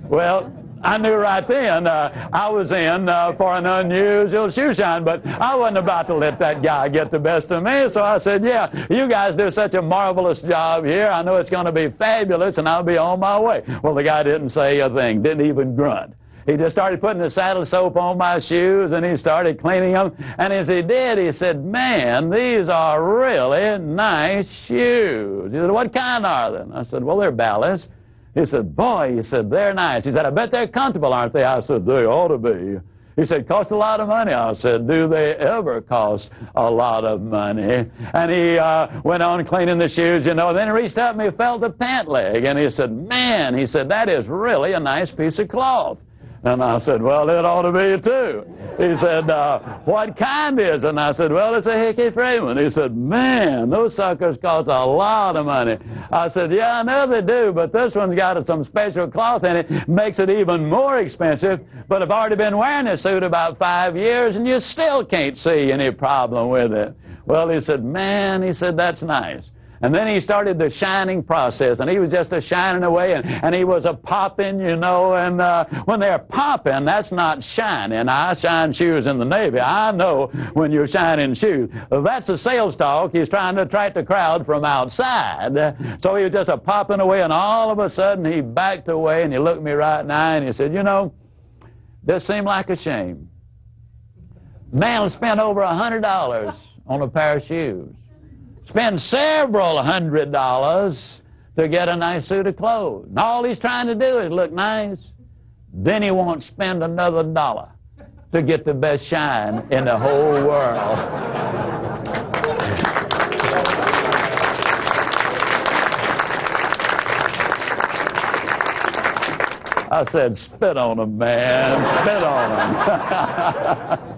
Well, I knew right then I was in for an unusual shoe shine, but I wasn't about to let that guy get the best of me, so I said, yeah, you guys do such a marvelous job here. I know it's going to be fabulous, and I'll be on my way. Well, the guy didn't say a thing, didn't even grunt. He just started putting the saddle soap on my shoes, and he started cleaning them. And as he did, he said, man, these are really nice shoes. He said, what kind are they? I said, well, they're ballast. He said, boy, he said, they're nice. He said, I bet they're comfortable, aren't they? I said, they ought to be. He said, cost a lot of money. I said, do they ever cost a lot of money? And he went on cleaning the shoes, you know. Then he reached up and he felt the pant leg. And he said, man, he said, that is really a nice piece of cloth. And I said, well, it ought to be, too. He said, what kind is it? And I said, well, it's a Hickey Freeman. He said, man, those suckers cost a lot of money. I said, yeah, I know they do, but this one's got some special cloth in it, makes it even more expensive. But I've already been wearing this suit about 5 years, and you still can't see any problem with it. Well, he said, man, he said, that's nice. And then he started the shining process, and he was just a shining away, and he was a popping, you know, and when they're popping, that's not shining. I shine shoes in the Navy. I know when you're shining shoes. That's a sales talk. He's trying to attract the crowd from outside. So he was just a popping away, and all of a sudden he backed away, and he looked me right in the eye, and he said, you know, this seemed like a shame. Man spent over $100 on a pair of shoes. Spend several $100s to get a nice suit of clothes. And all he's trying to do is look nice. Then he won't spend another $1 to get the best shine in the whole world. I said, spit on him, man. Spit on him.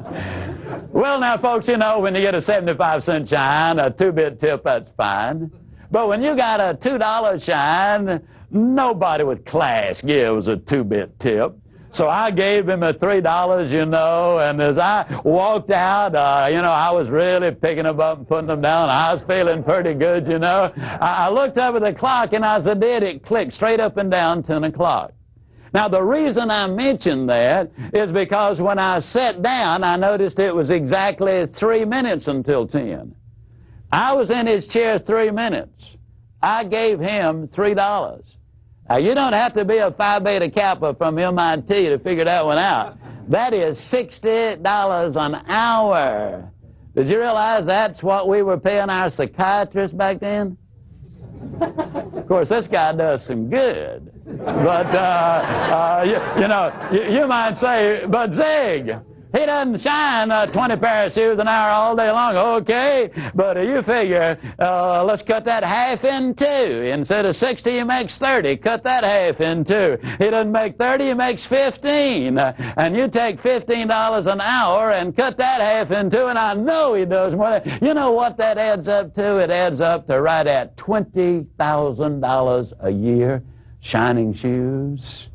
Well, now, folks, you know, when you get a 75-cent shine, a 2-bit tip, that's fine. But when you got a $2 shine, nobody with class gives a 2-bit tip. So I gave him a $3, you know, and as I walked out, you know, I was really picking them up and putting them down. I was feeling pretty good, you know. I looked up at the clock, and as I did, it clicked straight up and down 10 o'clock. Now, the reason I mention that is because when I sat down, I noticed it was exactly 3 minutes until 10. I was in his chair 3 minutes. I gave him $3. Now, you don't have to be a Phi Beta Kappa from MIT to figure that one out. That is $60 an hour. Did you realize that's what we were paying our psychiatrists back then? Of course, this guy does some good. But, you might say, but Zig, he doesn't shine 20 pair of shoes an hour all day long. Okay, but you figure, let's cut that half in two. Instead of 60, he makes 30. Cut that half in two. He doesn't make 30, he makes 15. And you take $15 an hour and cut that half in two, and I know he does more. You know what that adds up to? It adds up to right at $20,000 a year, shining shoes.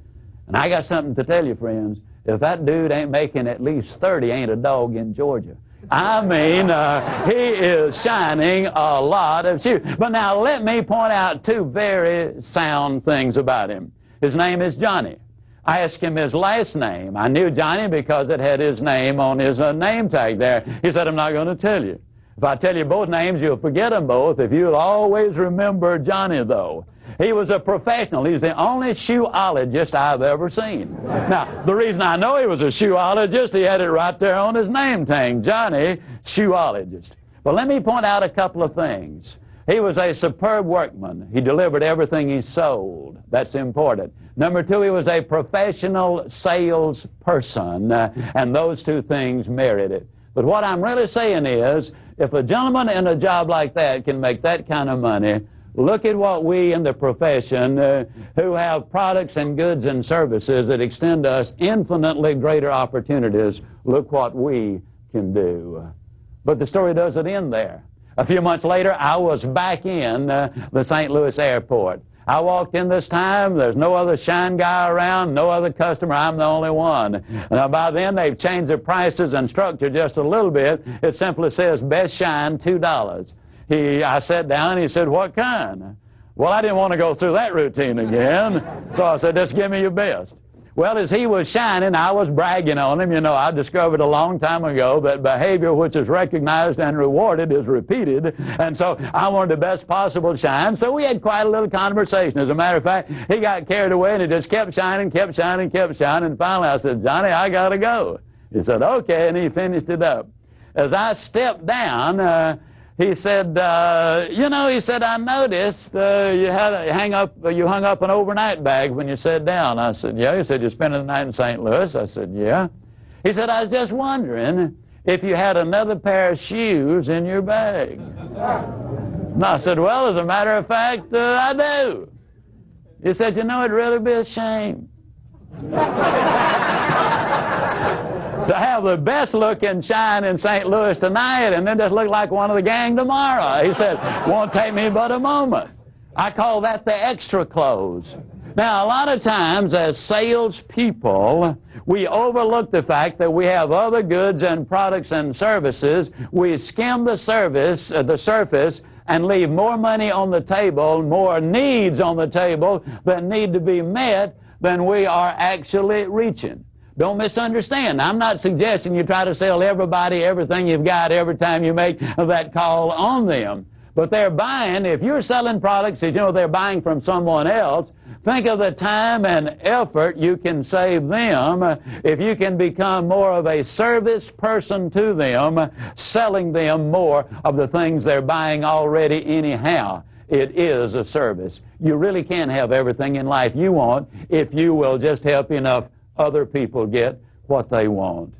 And I got something to tell you, friends. If that dude ain't making at least 30, ain't a dog in Georgia. I mean, he is shining a lot of shoes. But now let me point out two very sound things about him. His name is Johnny. I asked him his last name. I knew Johnny because it had his name on his name tag there. He said, I'm not going to tell you. If I tell you both names, you'll forget them both. If you'll always remember Johnny, though. He was a professional. He's the only shoeologist I've ever seen. Now, the reason I know he was a shoeologist, he had it right there on his name tag, Johnny, shoeologist. But let me point out a couple of things. He was a superb workman. He delivered everything he sold. That's important. Number two, he was a professional salesperson, and those two things merit it. But what I'm really saying is, if a gentleman in a job like that can make that kind of money, look at what we in the profession who have products and goods and services that extend us infinitely greater opportunities, look what we can do. But the story doesn't end there. A few months later, I was back in the St. Louis airport. I walked in this time, there's no other shine guy around, no other customer, I'm the only one. Now, by then, they've changed their prices and structure just a little bit. It simply says, best shine, $2. I sat down and he said, what kind? Well, I didn't want to go through that routine again, so I said, just give me your best. Well, as he was shining, I was bragging on him. You know, I discovered a long time ago that behavior which is recognized and rewarded is repeated, and so I wanted the best possible shine, so we had quite a little conversation. As a matter of fact, he got carried away, and he just kept shining, kept shining, kept shining, and finally I said, Johnny, I got to go. He said, okay, and he finished it up. As I stepped down, he said, he said, I noticed you hung up an overnight bag when you sat down. I said, yeah. He said, you're spending the night in St. Louis? I said, yeah. He said, I was just wondering if you had another pair of shoes in your bag. And I said, well, as a matter of fact, I do. He said, you know, it'd really be a shame to have the best looking shine in St. Louis tonight and then just look like one of the gang tomorrow. He said, won't take me but a moment. I call that the extra clothes. Now, a lot of times as salespeople, we overlook the fact that we have other goods and products and services. We skim the surface and leave more money on the table, more needs on the table that need to be met than we are actually reaching. Don't misunderstand. I'm not suggesting you try to sell everybody everything you've got every time you make that call on them. But they're buying, if you're selling products that you know they're buying from someone else, think of the time and effort you can save them if you can become more of a service person to them, selling them more of the things they're buying already anyhow. It is a service. You really can have everything in life you want if you will just help enough other people get what they want.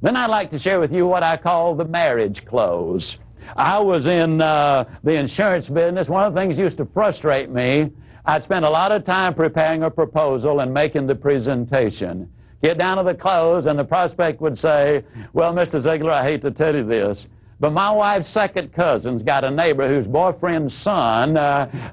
Then I'd like to share with you what I call the marriage close. I was in the insurance business. One of the things that used to frustrate me, I'd spend a lot of time preparing a proposal and making the presentation. Get down to the close, and the prospect would say, well, Mr. Ziegler, I hate to tell you this, but my wife's second cousin's got a neighbor whose boyfriend's son,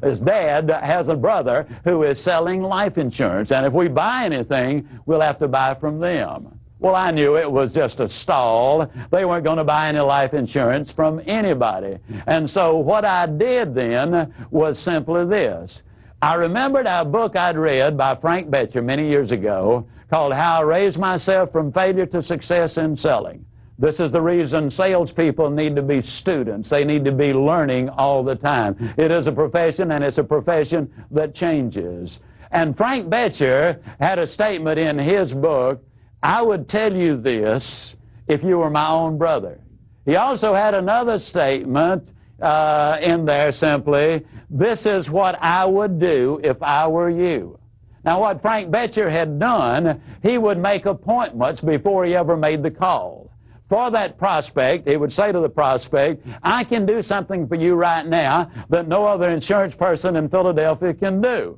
his dad, has a brother who is selling life insurance. And if we buy anything, we'll have to buy from them. Well, I knew it was just a stall. They weren't going to buy any life insurance from anybody. And so what I did then was simply this. I remembered a book I'd read by Frank Bettcher many years ago called How I Raised Myself from Failure to Success in Selling. This is the reason salespeople need to be students. They need to be learning all the time. It is a profession, and it's a profession that changes. And Frank Bettcher had a statement in his book, I would tell you this if you were my own brother. He also had another statement in there simply, this is what I would do if I were you. Now what Frank Bettcher had done, he would make appointments before he ever made the call. For that prospect, he would say to the prospect, I can do something for you right now that no other insurance person in Philadelphia can do.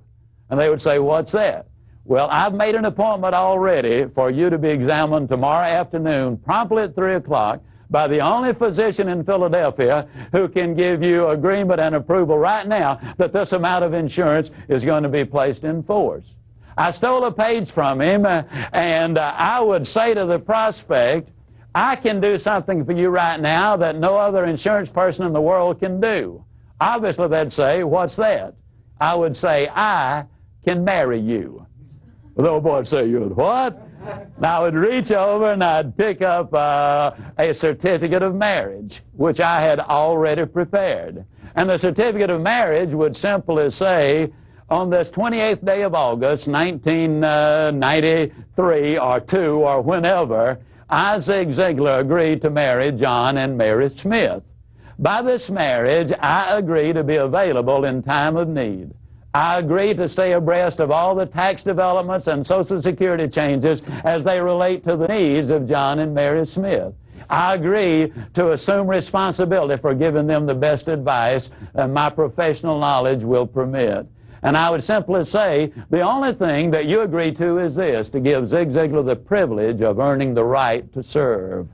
And they would say, what's that? Well, I've made an appointment already for you to be examined tomorrow afternoon, promptly at 3 o'clock, by the only physician in Philadelphia who can give you agreement and approval right now that this amount of insurance is going to be placed in force. I stole a page from him, and I would say to the prospect, I can do something for you right now that no other insurance person in the world can do. Obviously, they'd say, what's that? I would say, I can marry you. The old boy would say, you would what? Now, I would reach over and I'd pick up a certificate of marriage, which I had already prepared. And the certificate of marriage would simply say, on this 28th day of August, 1993 or 2 or whenever, I, Zig Ziglar, agreed to marry John and Mary Smith. By this marriage, I agree to be available in time of need. I agree to stay abreast of all the tax developments and Social Security changes as they relate to the needs of John and Mary Smith. I agree to assume responsibility for giving them the best advice my professional knowledge will permit. And I would simply say, the only thing that you agree to is this, to give Zig Ziglar the privilege of earning the right to serve.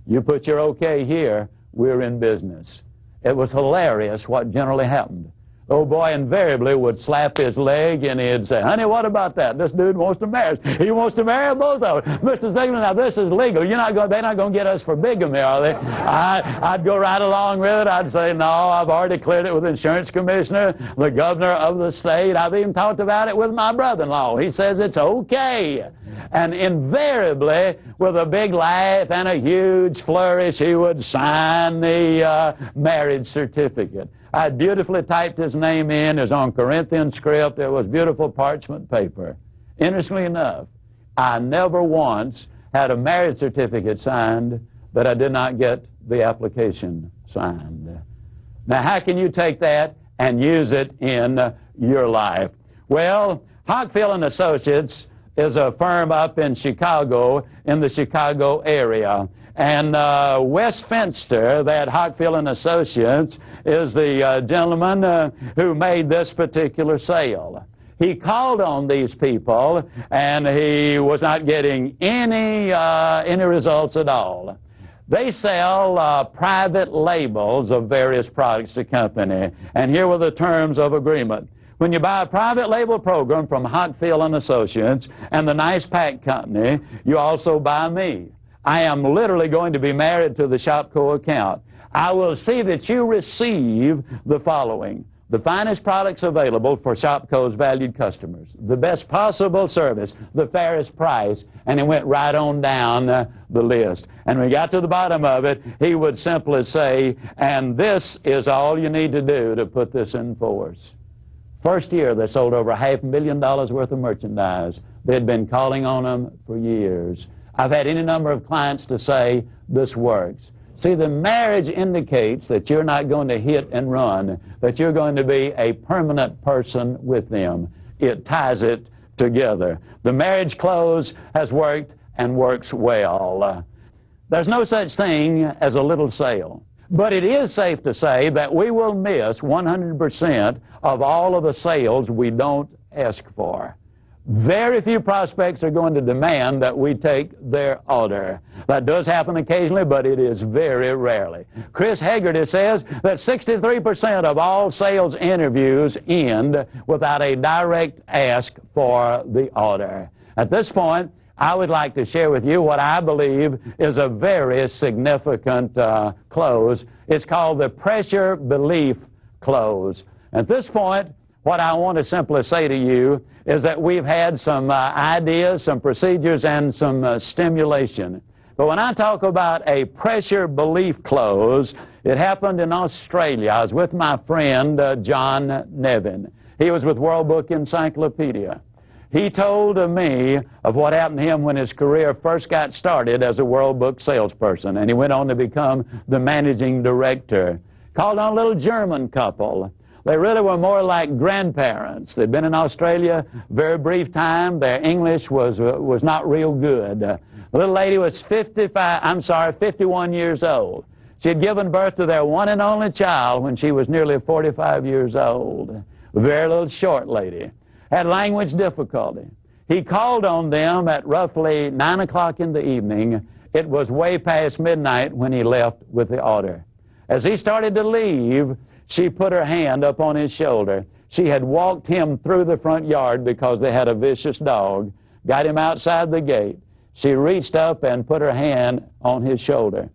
You put your okay here, we're in business. It was hilarious what generally happened. Old boy invariably would slap his leg and he'd say, honey, what about that? This dude wants to marry us. He wants to marry both of us. Mr. Ziegler, now this is legal. They're not going to get us for bigamy, are they? I'd go right along with it. I'd say, no, I've already cleared it with the insurance commissioner, the governor of the state. I've even talked about it with my brother-in-law. He says it's okay. And invariably, with a big laugh and a huge flourish, he would sign the marriage certificate. I had beautifully typed his name in. It was on Corinthian script. It was beautiful parchment paper. Interestingly enough, I never once had a marriage certificate signed that I did not get the application signed. Now, how can you take that and use it in your life? Well, Hockfield & Associates is a firm up in Chicago, in the Chicago area. And Wes Finster, that Hockfield & Associates, is the gentleman who made this particular sale. He called on these people, and he was not getting any results at all. They sell private labels of various products to company, and here were the terms of agreement. When you buy a private label program from Hockfield & Associates and the Nice Pack Company, you also buy me. I am literally going to be married to the Shopco account. I will see that you receive the following: the finest products available for Shopco's valued customers, the best possible service, the fairest price, and he went right on down the list. And when we got to the bottom of it, he would simply say, and this is all you need to do to put this in force. First year, they sold over $500,000 worth of merchandise. They'd been calling on them for years. I've had any number of clients to say, this works. See, the marriage indicates that you're not going to hit and run, that you're going to be a permanent person with them. It ties it together. The marriage close has worked and works well. There's no such thing as a little sale. But it is safe to say that we will miss 100% of all of the sales we don't ask for. Very few prospects are going to demand that we take their order. That does happen occasionally, but it is very rarely. Chris Hegarty says that 63% of all sales interviews end without a direct ask for the order. At this point, I would like to share with you what I believe is a very significant close. It's called the pressure belief close. At this point, what I want to simply say to you is that we've had some ideas, some procedures, and some stimulation. But when I talk about a pressure belief close, it happened in Australia. I was with my friend John Nevin. He was with World Book Encyclopedia. He told me of what happened to him when his career first got started as a World Book salesperson, and he went on to become the managing director. Called on a little German couple. They really were more like grandparents. They'd been in Australia a very brief time. Their English was not real good. The little lady was 51 years old. She had given birth to their one and only child when she was nearly 45 years old. A very little short lady. Had language difficulty. He called on them at roughly 9 o'clock in the evening. It was way past midnight when he left with the order. As he started to leave, she put her hand up on his shoulder. She had walked him through the front yard because they had a vicious dog, got him outside the gate. She reached up and put her hand on his shoulder.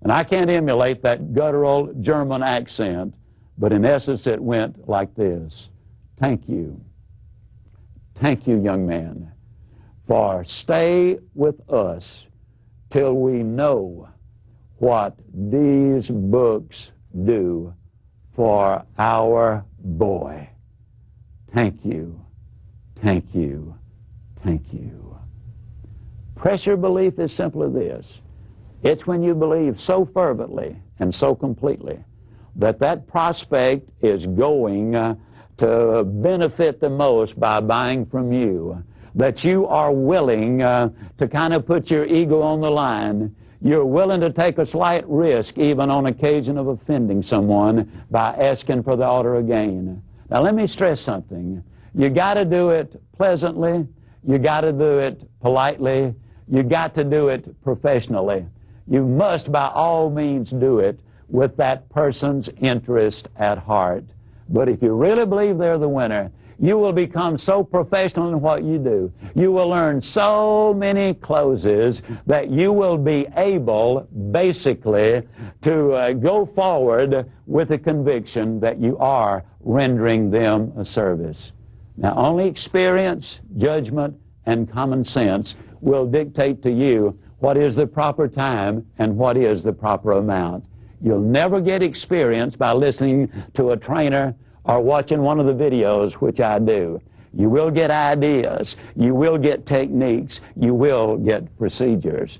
And I can't emulate that guttural German accent, but in essence it went like this. Thank you. Thank you, young man, for stay with us till we know what these books do for our boy. Thank you, thank you, thank you. Pressure belief is simply this. It's when you believe so fervently and so completely that that prospect is going to benefit the most by buying from you, that you are willing to kind of put your ego on the line. You're willing to take a slight risk even on occasion of offending someone by asking for the order again. Now let me stress something. You got to do it pleasantly. You got to do it politely. You got to do it professionally. You must by all means do it with that person's interest at heart. But if you really believe they're the winner, you will become so professional in what you do. You will learn so many closes that you will be able, basically, to go forward with the conviction that you are rendering them a service. Now, only experience, judgment, and common sense will dictate to you what is the proper time and what is the proper amount. You'll never get experience by listening to a trainer or watching one of the videos, which I do. You will get ideas. You will get techniques. You will get procedures.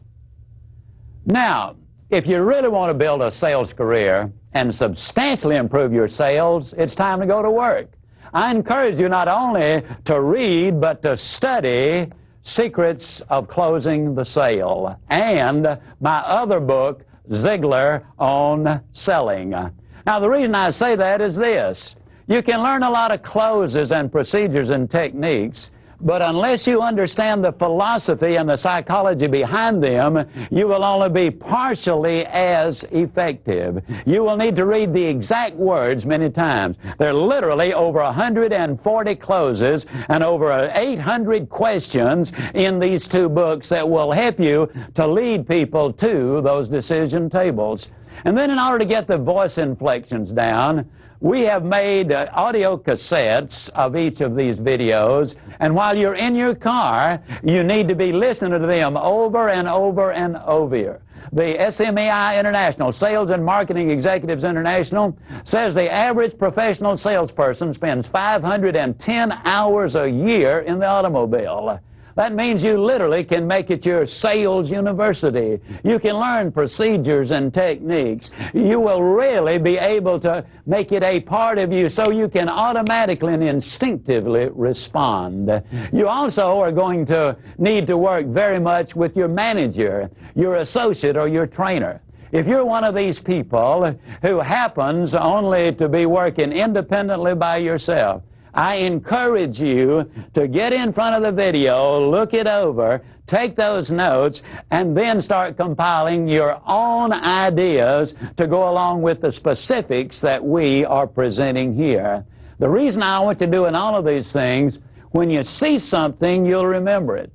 Now, if you really want to build a sales career and substantially improve your sales, it's time to go to work. I encourage you not only to read, but to study Secrets of Closing the Sale and my other book, Ziegler on Selling. Now, the reason I say that is this. You can learn a lot of closes and procedures and techniques, but unless you understand the philosophy and the psychology behind them, you will only be partially as effective. You will need to read the exact words many times. There are literally over 140 closes and over 800 questions in these two books that will help you to lead people to those decision tables. And then in order to get the voice inflections down, we have made audio cassettes of each of these videos, and while you're in your car, you need to be listening to them over and over and over. The SMEI International, Sales and Marketing Executives International, says the average professional salesperson spends 510 hours a year in the automobile. That means you literally can make it your sales university. You can learn procedures and techniques. You will really be able to make it a part of you so you can automatically and instinctively respond. You also are going to need to work very much with your manager, your associate, or your trainer. If you're one of these people who happens only to be working independently by yourself, I encourage you to get in front of the video, look it over, take those notes, and then start compiling your own ideas to go along with the specifics that we are presenting here. The reason I want you doing all of these things, when you see something, you'll remember it.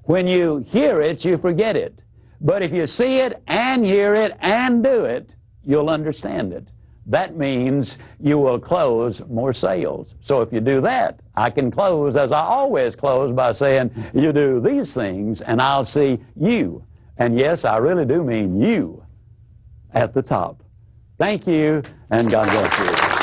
When you hear it, you forget it. But if you see it and hear it and do it, you'll understand it. that means you will close more sales. So if you do that, I can close as I always close by saying, you do these things and I'll see you. And yes, I really do mean you at the top. Thank you, and God bless you.